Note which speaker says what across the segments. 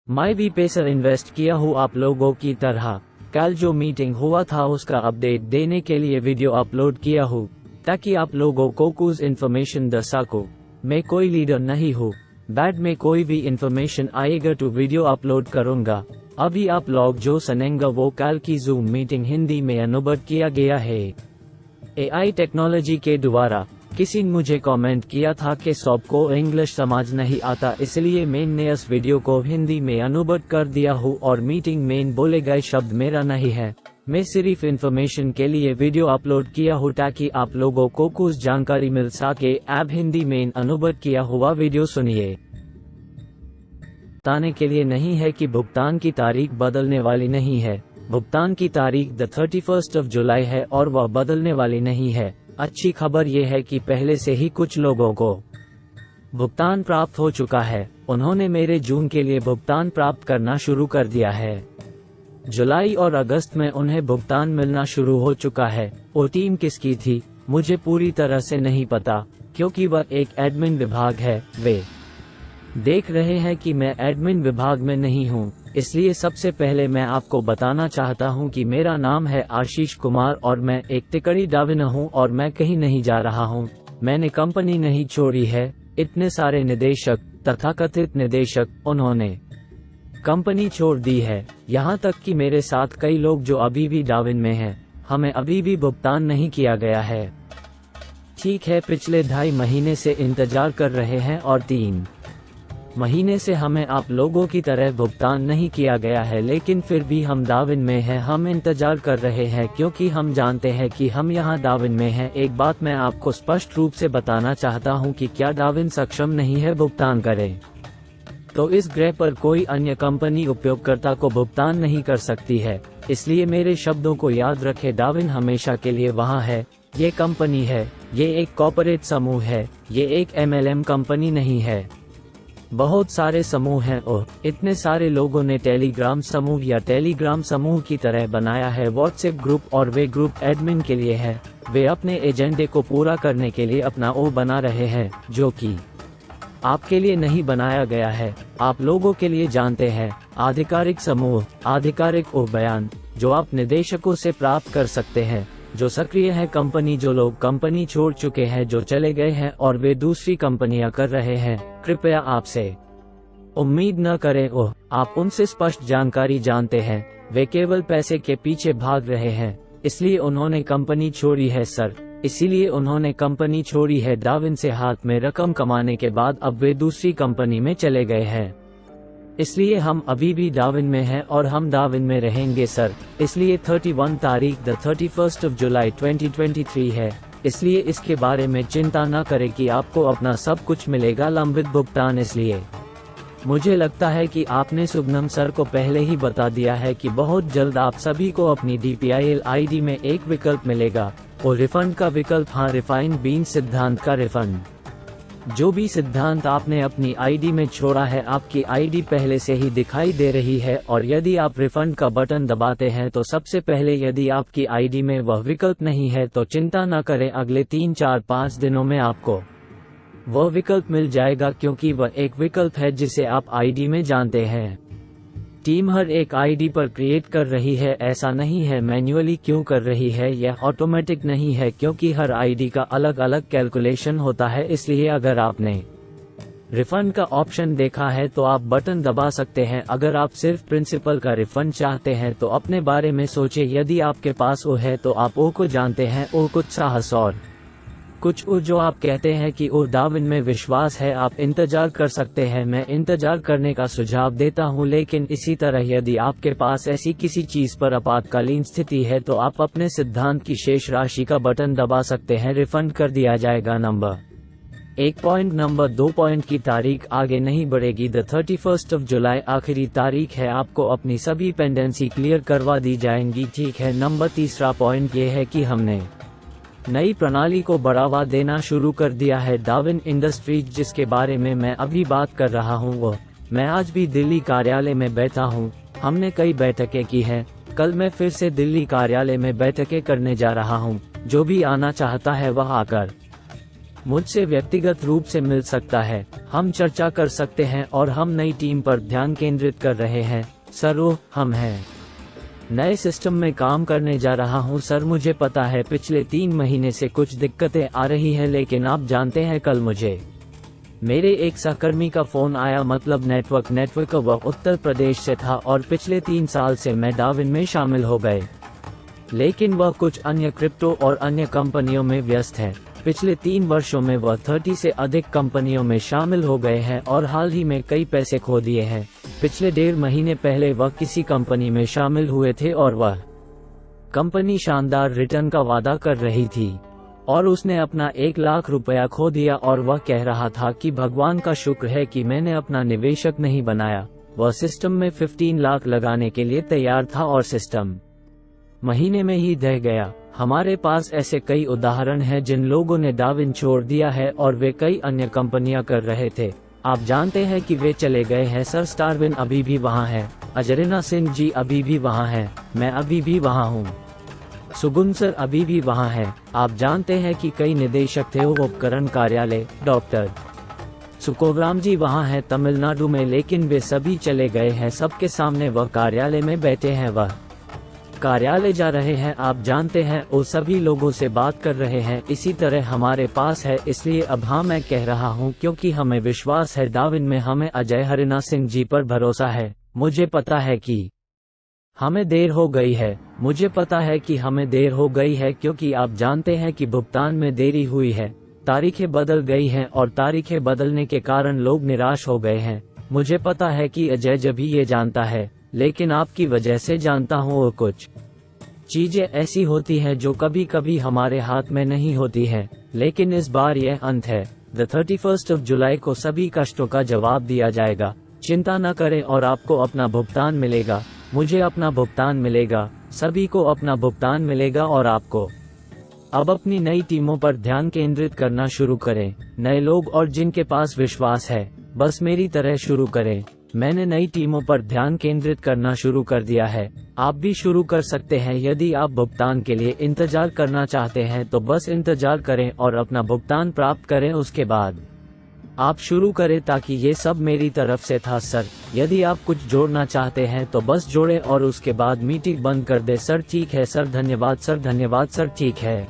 Speaker 1: मैं भी पैसा इन्वेस्ट किया हूँ आप लोगों की तरह। कल जो मीटिंग हुआ था उसका अपडेट देने के लिए वीडियो अपलोड किया हूँ ताकि आप लोगों को कुछ इन्फॉर्मेशन दे सकूं। मैं कोई लीडर नहीं हूँ। बाद में कोई भी इन्फॉर्मेशन आएगा तो वीडियो अपलोड करूँगा। अभी आप लोग जो सुनेंगे वो कल की जूम मीटिंग हिंदी में अनुवाद किया गया है AI टेक्नोलॉजी के द्वारा। किसी ने मुझे कमेंट किया था कि सबको इंग्लिश समझ नहीं आता, इसलिए मैंने इस वीडियो को हिंदी में अनुवाद कर दिया हूँ और मीटिंग में बोले गए शब्द मेरा नहीं है। मैं सिर्फ इन्फॉर्मेशन के लिए वीडियो अपलोड किया हूँ ताकि आप लोगों को कुछ जानकारी मिल सके। अब हिंदी में अनुवाद किया हुआ वीडियो सुनिए। बताने के लिए नहीं है कि भुगतान की तारीख बदलने वाली नहीं है। भुगतान की तारीख 31 जुलाई है और वह बदलने वाली नहीं है। अच्छी खबर यह है कि पहले से ही कुछ लोगों को भुगतान प्राप्त हो चुका है। उन्होंने मेरे जून के लिए भुगतान प्राप्त करना शुरू कर दिया है। जुलाई और अगस्त में उन्हें भुगतान मिलना शुरू हो चुका है। वो टीम किसकी थी मुझे पूरी तरह से नहीं पता, क्योंकि वह एक एडमिन विभाग है। वे देख रहे हैं कि मैं एडमिन विभाग में नहीं हूं, इसलिए सबसे पहले मैं आपको बताना चाहता हूं कि मेरा नाम है आशीष कुमार और मैं एक तिकड़ी डाविन हूं और मैं कहीं नहीं जा रहा हूं। मैंने कंपनी नहीं छोड़ी है। इतने सारे निदेशक, तथाकथित निदेशक, उन्होंने कंपनी छोड़ दी है। यहां तक कि मेरे साथ कई लोग जो अभी भी डाविन में हैं, हमें अभी भी भुगतान नहीं किया गया है। ठीक है, पिछले 2.5 महीने से इंतजार कर रहे हैं और 3 महीने से हमें आप लोगों की तरह भुगतान नहीं किया गया है, लेकिन फिर भी हम डाविन में हैं। हम इंतजार कर रहे हैं क्योंकि हम जानते हैं कि हम यहां डाविन में हैं। एक बात मैं आपको स्पष्ट रूप से बताना चाहता हूं कि क्या डाविन सक्षम नहीं है भुगतान करें, तो इस ग्रह पर कोई अन्य कंपनी उपयोगकर्ता को भुगतान नहीं कर सकती है। इसलिए मेरे शब्दों को याद रखें, डाविन हमेशा के लिए वहाँ है। ये कंपनी है, ये एक कॉर्पोरेट समूह है, ये एक MLM कंपनी नहीं है। बहुत सारे समूह हैं और इतने सारे लोगों ने टेलीग्राम समूह या टेलीग्राम समूह की तरह बनाया है व्हाट्सएप ग्रुप, और वे ग्रुप एडमिन के लिए है। वे अपने एजेंडे को पूरा करने के लिए अपना ओ बना रहे हैं, जो कि आपके लिए नहीं बनाया गया है, आप लोगों के लिए जानते हैं। आधिकारिक समूह, आधिकारिक ओ बयान जो आप निदेशकों से प्राप्त कर सकते हैं, जो सक्रिय है कंपनी, जो लोग कंपनी छोड़ चुके हैं, जो चले गए हैं और वे दूसरी कंपनियां कर रहे हैं। कृपया आपसे उम्मीद न करें। ओह, आप उनसे स्पष्ट जानकारी जानते हैं। वे केवल पैसे के पीछे भाग रहे हैं, इसलिए उन्होंने कंपनी छोड़ी है सर। इसीलिए उन्होंने कंपनी छोड़ी है। डाविन से हाथ में रकम कमाने के बाद अब वे दूसरी कंपनी में चले गए हैं। इसलिए हम अभी भी डाविन में हैं और हम डाविन में रहेंगे सर। इसलिए 31 तारीख 31 जुलाई 2023 है। इसलिए इसके बारे में चिंता न करें कि आपको अपना सब कुछ मिलेगा लंबित भुगतान। इसलिए मुझे लगता है कि आपने सुगनम सर को पहले ही बता दिया है कि बहुत जल्द आप सभी को अपनी DPIL ID में एक विकल्प मिलेगा और रिफंड का विकल्प। हाँ, रिफाइंड बीन सिद्धांत का रिफंड। जो भी सिद्धांत आपने अपनी ID में छोड़ा है, आपकी ID पहले से ही दिखाई दे रही है और यदि आप रिफंड का बटन दबाते हैं तो सबसे पहले यदि आपकी ID में वह विकल्प नहीं है तो चिंता न करें, अगले 3, 4, 5 दिनों में आपको वह विकल्प मिल जाएगा, क्योंकि वह एक विकल्प है जिसे आप ID में जानते हैं। टीम हर एक ID पर क्रिएट कर रही है, ऐसा नहीं है मैन्युअली क्यों कर रही है, यह ऑटोमेटिक नहीं है क्योंकि हर ID का अलग अलग कैलकुलेशन होता है। इसलिए अगर आपने रिफंड का ऑप्शन देखा है तो आप बटन दबा सकते हैं। अगर आप सिर्फ प्रिंसिपल का रिफंड चाहते हैं तो अपने बारे में सोचें, यदि आपके पास वो है तो आप ओ को जानते हैं, ओ कुछ साहस और कुछ ओ जो आप कहते हैं कि ओ डाविन में विश्वास है। आप इंतजार कर सकते हैं, मैं इंतजार करने का सुझाव देता हूं, लेकिन इसी तरह यदि आपके पास ऐसी किसी चीज पर आपातकालीन स्थिति है तो आप अपने सिद्धांत की शेष राशि का बटन दबा सकते हैं, रिफंड कर दिया जाएगा। Number 1 point. नंबर 2 पॉइंट की तारीख आगे नहीं बढ़ेगी। 31 जुलाई आखिरी तारीख है, आपको अपनी सभी पेंडेंसी क्लियर करवा दी जाएंगी, ठीक है। नंबर 3 पॉइंट ये है कि हमने नई प्रणाली को बढ़ावा देना शुरू कर दिया है, डाविन इंडस्ट्रीज, जिसके बारे में मैं अभी बात कर रहा हूँ। वो मैं आज भी दिल्ली कार्यालय में बैठा हूँ। हमने कई बैठकें की हैं। कल मैं फिर से दिल्ली कार्यालय में बैठकें करने जा रहा हूँ। जो भी आना चाहता है वह आकर मुझसे व्यक्तिगत रूप से मिल सकता है, हम चर्चा कर सकते हैं और हम नई टीम पर ध्यान केंद्रित कर रहे हैं सर। हम हैं नए सिस्टम में काम करने जा रहा हूं सर। मुझे पता है पिछले 3 महीने से कुछ दिक्कतें आ रही हैं, लेकिन आप जानते हैं कल मुझे मेरे एक सहकर्मी का फोन आया, मतलब नेटवर्क वह उत्तर प्रदेश से था और पिछले 3 साल से मैं डार्विन में शामिल हो गए, लेकिन वह कुछ अन्य क्रिप्टो और अन्य कंपनियों में व्यस्त है। पिछले 3 वर्षों में वह 30 से अधिक कंपनियों में शामिल हो गए हैं और हाल ही में कई पैसे खो दिए हैं। पिछले 1.5 महीने पहले वह किसी कंपनी में शामिल हुए थे और वह कंपनी शानदार रिटर्न का वादा कर रही थी और उसने अपना 1 लाख रुपया खो दिया और वह कह रहा था कि भगवान का शुक्र है कि मैंने अपना निवेशक नहीं बनाया। वह सिस्टम में 15 लाख लगाने के लिए तैयार था और सिस्टम महीने में ही ढह गया। हमारे पास ऐसे कई उदाहरण हैं जिन लोगों ने डार्विन छोड़ दिया है और वे कई अन्य कंपनियां कर रहे थे। आप जानते हैं कि वे चले गए हैं सर। स्टारविन अभी भी वहां है, अजरेना सिंह जी अभी भी वहां है, मैं अभी भी वहां हूं, सुगुन सर अभी भी वहां है। आप जानते हैं कि कई निदेशक थे। वो उपकरण कार्यालय डॉक्टर सुकोवराम जी वहां हैं तमिलनाडु में, लेकिन वे सभी चले गए हैं। सबके सामने वह कार्यालय में बैठे हैं, वह कार्यालय जा रहे हैं। आप जानते हैं वो सभी लोगों से बात कर रहे हैं। इसी तरह हमारे पास है, इसलिए अब हाँ मैं कह रहा हूँ क्योंकि हमें विश्वास है डार्विन में, हमें अजय हरिना सिंह जी पर भरोसा है। मुझे पता है कि हमें देर हो गई है, मुझे पता है कि हमें देर हो गई है क्योंकि आप जानते हैं कि भुगतान में देरी हुई है, तारीखें बदल गई हैं और तारीखें बदलने के कारण लोग निराश हो गए हैं। मुझे पता है कि अजय जब भी ये जानता है, लेकिन आपकी वजह से जानता हूँ। वो कुछ चीजें ऐसी होती हैं जो कभी कभी हमारे हाथ में नहीं होती हैं, लेकिन इस बार यह अंत है। 31 जुलाई को सभी कष्टों का जवाब दिया जाएगा। चिंता न करें और आपको अपना भुगतान मिलेगा, मुझे अपना भुगतान मिलेगा, सभी को अपना भुगतान मिलेगा और आपको अब अपनी नई टीमों पर ध्यान केंद्रित करना शुरू करें। नए लोग और जिनके पास विश्वास है, बस मेरी तरह शुरू करें। मैंने नई टीमों पर ध्यान केंद्रित करना शुरू कर दिया है, आप भी शुरू कर सकते हैं। यदि आप भुगतान के लिए इंतजार करना चाहते हैं तो बस इंतजार करें और अपना भुगतान प्राप्त करें, उसके बाद आप शुरू करें, ताकि ये सब मेरी तरफ से था सर। यदि आप कुछ जोड़ना चाहते हैं तो बस जोड़ें और उसके बाद मीटिंग बंद कर दे सर। ठीक है सर, धन्यवाद सर, धन्यवाद सर। ठीक है,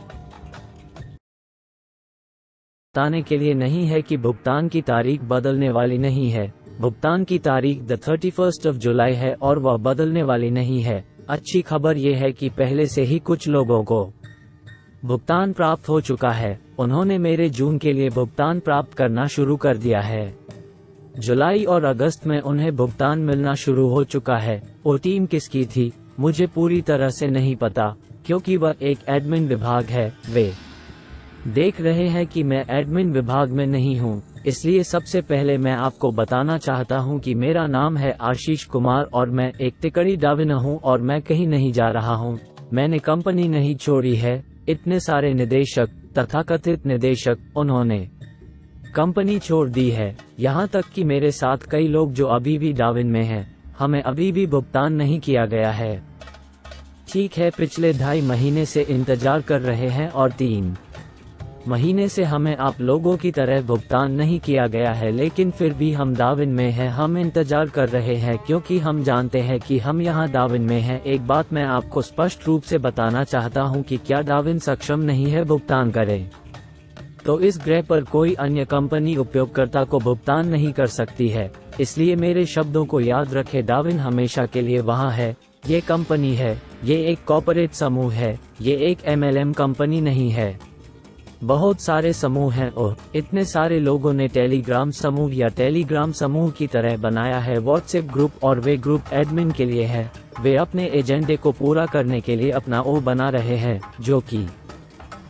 Speaker 1: बताने के लिए नहीं है कि भुगतान की तारीख बदलने वाली नहीं है। भुगतान की तारीख 31 जुलाई है और वह बदलने वाली नहीं है। अच्छी खबर यह है कि पहले से ही कुछ लोगों को भुगतान प्राप्त हो चुका है। उन्होंने मेरे जून के लिए भुगतान प्राप्त करना शुरू कर दिया है। जुलाई और अगस्त में उन्हें भुगतान मिलना शुरू हो चुका है। वो टीम किसकी थी मुझे पूरी तरह से नहीं पता, क्योंकि वह एक एडमिन विभाग है। वे देख रहे हैं कि मैं एडमिन विभाग में नहीं हूं, इसलिए सबसे पहले मैं आपको बताना चाहता हूं कि मेरा नाम है आशीष कुमार और मैं एक तिकड़ी डार्विन हूं और मैं कहीं नहीं जा रहा हूं। मैंने कंपनी नहीं छोड़ी है। इतने सारे निदेशक, तथाकथित निदेशक, उन्होंने कंपनी छोड़ दी है। यहाँ तक कि मेरे साथ कई लोग जो अभी भी डार्विन में हैं, हमें अभी भी भुगतान नहीं किया गया है। ठीक है, पिछले 2.5 महीने से इंतजार कर रहे हैं और 3 महीने से हमें आप लोगों की तरह भुगतान नहीं किया गया है, लेकिन फिर भी हम डार्विन में हैं। हम इंतजार कर रहे हैं क्योंकि हम जानते हैं कि हम यहाँ डार्विन में हैं। एक बात मैं आपको स्पष्ट रूप से बताना चाहता हूँ कि क्या डार्विन सक्षम नहीं है भुगतान करें, तो इस ग्रह पर कोई अन्य कंपनी उपयोगकर्ता को भुगतान नहीं कर सकती है। इसलिए मेरे शब्दों को याद रखें, डार्विन हमेशा के लिए वहाँ है। ये कंपनी है, ये एक कॉर्पोरेट समूह है, ये एक MLM कंपनी नहीं है। बहुत सारे समूह हैं और इतने सारे लोगों ने टेलीग्राम समूह या टेलीग्राम समूह की तरह बनाया है व्हाट्सएप ग्रुप, और वे ग्रुप एडमिन के लिए है। वे अपने एजेंडे को पूरा करने के लिए अपना ओ बना रहे हैं, जो कि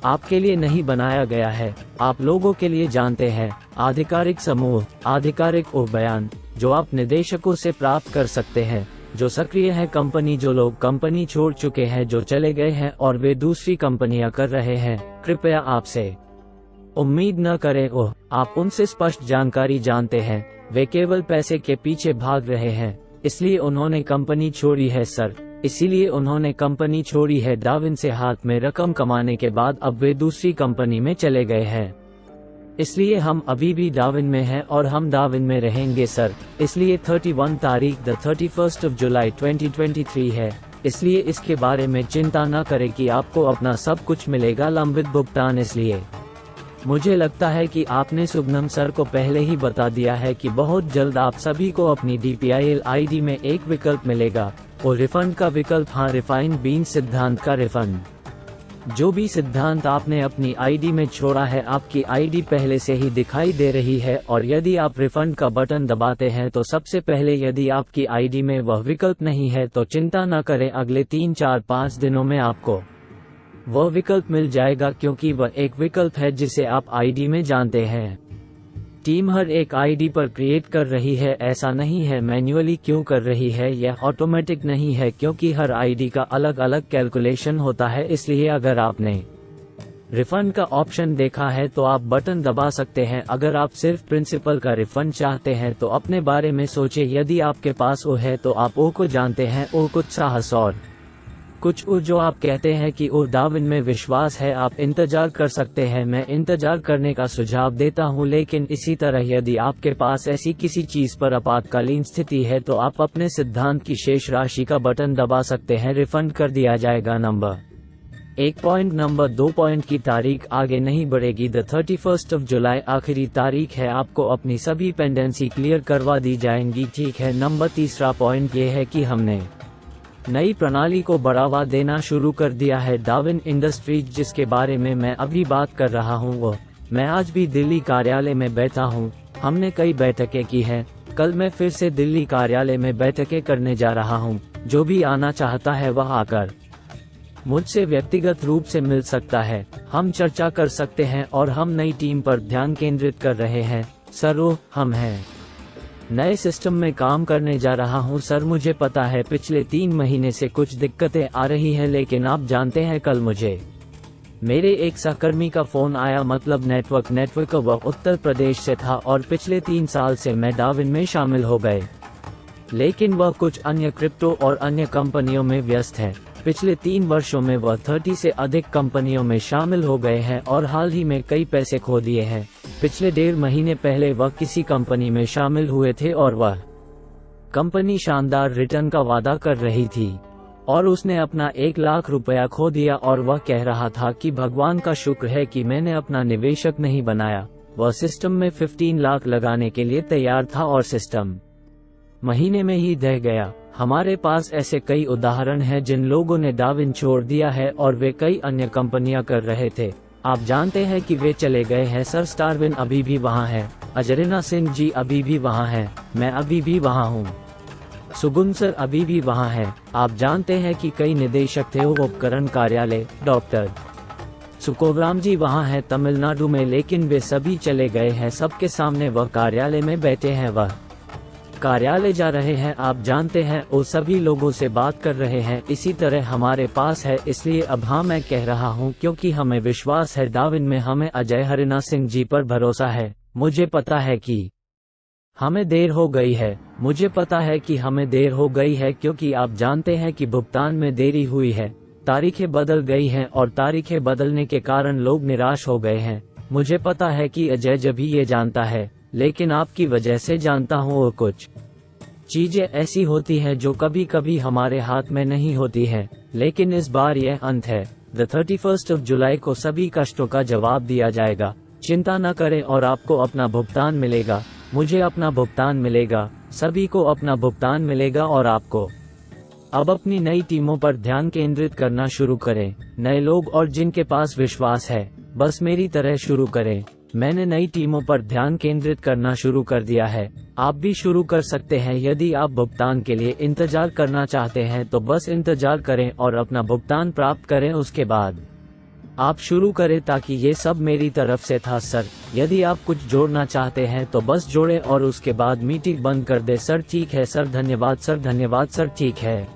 Speaker 1: आपके लिए नहीं बनाया गया है, आप लोगों के लिए जानते हैं। आधिकारिक समूह, आधिकारिक ओ बयान जो आप निदेशकों से प्राप्त कर सकते हैं, जो सक्रिय है कंपनी, जो लोग कंपनी छोड़ चुके हैं, जो चले गए हैं और वे दूसरी कंपनियां कर रहे हैं। कृपया आपसे उम्मीद न करें ओह आप उनसे स्पष्ट जानकारी जानते हैं। वे केवल पैसे के पीछे भाग रहे हैं, इसलिए उन्होंने कंपनी छोड़ी है सर। इसीलिए उन्होंने कंपनी छोड़ी है। डार्विन से हाथ में रकम कमाने के बाद अब वे दूसरी कंपनी में चले गए हैं। इसलिए हम अभी भी डार्विन में हैं और हम डार्विन में रहेंगे सर। इसलिए 31 तारीख द 31st of जुलाई 2023 है, इसलिए इसके बारे में चिंता न करें कि आपको अपना सब कुछ मिलेगा लंबित भुगतान। इसलिए मुझे लगता है कि आपने सुगनम सर को पहले ही बता दिया है कि बहुत जल्द आप सभी को अपनी DPIL ID में एक विकल्प मिलेगा और रिफंड का विकल्प। हाँ, रिफाइंड बीन सिद्धांत का रिफंड। जो भी सिद्धांत आपने अपनी ID में छोड़ा है, आपकी ID पहले से ही दिखाई दे रही है और यदि आप रिफंड का बटन दबाते हैं तो सबसे पहले यदि आपकी ID में वह विकल्प नहीं है तो चिंता न करें, अगले 3, 4, 5 दिनों में आपको वह विकल्प मिल जाएगा, क्योंकि वह एक विकल्प है जिसे आप ID में जानते हैं। टीम हर एक ID पर क्रिएट कर रही है, ऐसा नहीं है मैन्युअली क्यों कर रही है, यह ऑटोमेटिक नहीं है क्योंकि हर ID का अलग अलग कैलकुलेशन होता है। इसलिए अगर आपने रिफंड का ऑप्शन देखा है तो आप बटन दबा सकते हैं। अगर आप सिर्फ प्रिंसिपल का रिफंड चाहते हैं तो अपने बारे में सोचें, यदि आपके पास वो है तो आप ओ को जानते हैं, ओ कुछ साहस और कुछ जो आप कहते हैं कि ओ डार्विन में विश्वास है, आप इंतजार कर सकते हैं। मैं इंतजार करने का सुझाव देता हूं, लेकिन इसी तरह यदि आपके पास ऐसी किसी चीज पर आपातकालीन स्थिति है तो आप अपने सिद्धांत की शेष राशि का बटन दबा सकते हैं, रिफंड कर दिया जाएगा। Number 1 point. नंबर 2 पॉइंट की तारीख आगे नहीं बढ़ेगी। द 31st of जुलाई आखिरी तारीख है, आपको अपनी सभी पेंडेंसी क्लियर करवा दी जाएंगी, ठीक है। नंबर 3 पॉइंट ये है कि हमने नई प्रणाली को बढ़ावा देना शुरू कर दिया है, डार्विन इंडस्ट्रीज, जिसके बारे में मैं अभी बात कर रहा हूँ। वो मैं आज भी दिल्ली कार्यालय में बैठा हूँ, हमने कई बैठकें की हैं। कल मैं फिर से दिल्ली कार्यालय में बैठकें करने जा रहा हूँ। जो भी आना चाहता है वह आकर मुझसे व्यक्तिगत रूप से मिल सकता है, हम चर्चा कर सकते हैं और हम नई टीम पर ध्यान केंद्रित कर रहे हैं। सर, हम हैं नए सिस्टम में काम करने जा रहा हूं। सर, मुझे पता है पिछले 3 महीने से कुछ दिक्कतें आ रही हैं, लेकिन आप जानते हैं कल मुझे मेरे एक सहकर्मी का फोन आया, मतलब नेटवर्क वह उत्तर प्रदेश से था और पिछले 3 साल से मैं डार्विन में शामिल हो गए, लेकिन वह कुछ अन्य क्रिप्टो और अन्य कंपनियों में व्यस्त है। पिछले 3 वर्षों में वह 30 से अधिक कंपनियों में शामिल हो गए हैं और हाल ही में कई पैसे खो दिए हैं। पिछले 1.5 महीने पहले वह किसी कंपनी में शामिल हुए थे और वह कंपनी शानदार रिटर्न का वादा कर रही थी और उसने अपना 1 लाख रुपया खो दिया और वह कह रहा था कि भगवान का शुक्र है कि मैंने अपना निवेशक नहीं बनाया। वह सिस्टम में 15 लाख लगाने के लिए तैयार था और सिस्टम महीने में ही ढह गया। हमारे पास ऐसे कई उदाहरण हैं जिन लोगों ने डार्विन छोड़ दिया है और वे कई अन्य कंपनियां कर रहे थे। आप जानते हैं कि वे चले गए हैं। सर स्टारविन अभी भी वहां है, अजरिना सिंह जी अभी भी वहां है, मैं अभी भी वहां हूं, सुगुन सर अभी भी वहां है। आप जानते हैं कि कई निदेशक थे, वो उपकरण कार्यालय, डॉक्टर सुकोवराम जी वहां हैं तमिलनाडु में, लेकिन वे सभी चले गए हैं। सबके सामने वह कार्यालय में बैठे हैं, वह कार्यालय जा रहे हैं। आप जानते हैं वो सभी लोगों से बात कर रहे हैं। इसी तरह हमारे पास है, इसलिए अब हाँ मैं कह रहा हूँ क्योंकि हमें विश्वास है डार्विन में, हमें अजय हरिना सिंह जी पर भरोसा है। मुझे पता है कि हमें देर हो गई है, मुझे पता है कि हमें देर हो गई है क्योंकि आप जानते हैं कि भुगतान में देरी हुई है, तारीखें बदल गई हैं और तारीखें बदलने के कारण लोग निराश हो गए हैं। मुझे पता है कि अजय जब भी ये जानता है, लेकिन आपकी वजह से जानता हूँ वो कुछ चीजें ऐसी होती हैं जो कभी कभी हमारे हाथ में नहीं होती है, लेकिन इस बार यह अंत है। द 31st of जुलाई को सभी कष्टों का जवाब दिया जाएगा। चिंता न करें और आपको अपना भुगतान मिलेगा, मुझे अपना भुगतान मिलेगा, सभी को अपना भुगतान मिलेगा और आपको अब अपनी नई टीमों पर ध्यान केंद्रित करना शुरू करें। नए लोग और जिनके पास विश्वास है, बस मेरी तरह शुरू करें। मैंने नई टीमों पर ध्यान केंद्रित करना शुरू कर दिया है, आप भी शुरू कर सकते हैं। यदि आप भुगतान के लिए इंतजार करना चाहते हैं तो बस इंतजार करें और अपना भुगतान प्राप्त करें, उसके बाद आप शुरू करें, ताकि ये सब मेरी तरफ से था। सर, यदि आप कुछ जोड़ना चाहते हैं तो बस जोड़ें और उसके बाद मीटिंग बंद कर दें। सर ठीक है सर, धन्यवाद सर, धन्यवाद सर, ठीक है।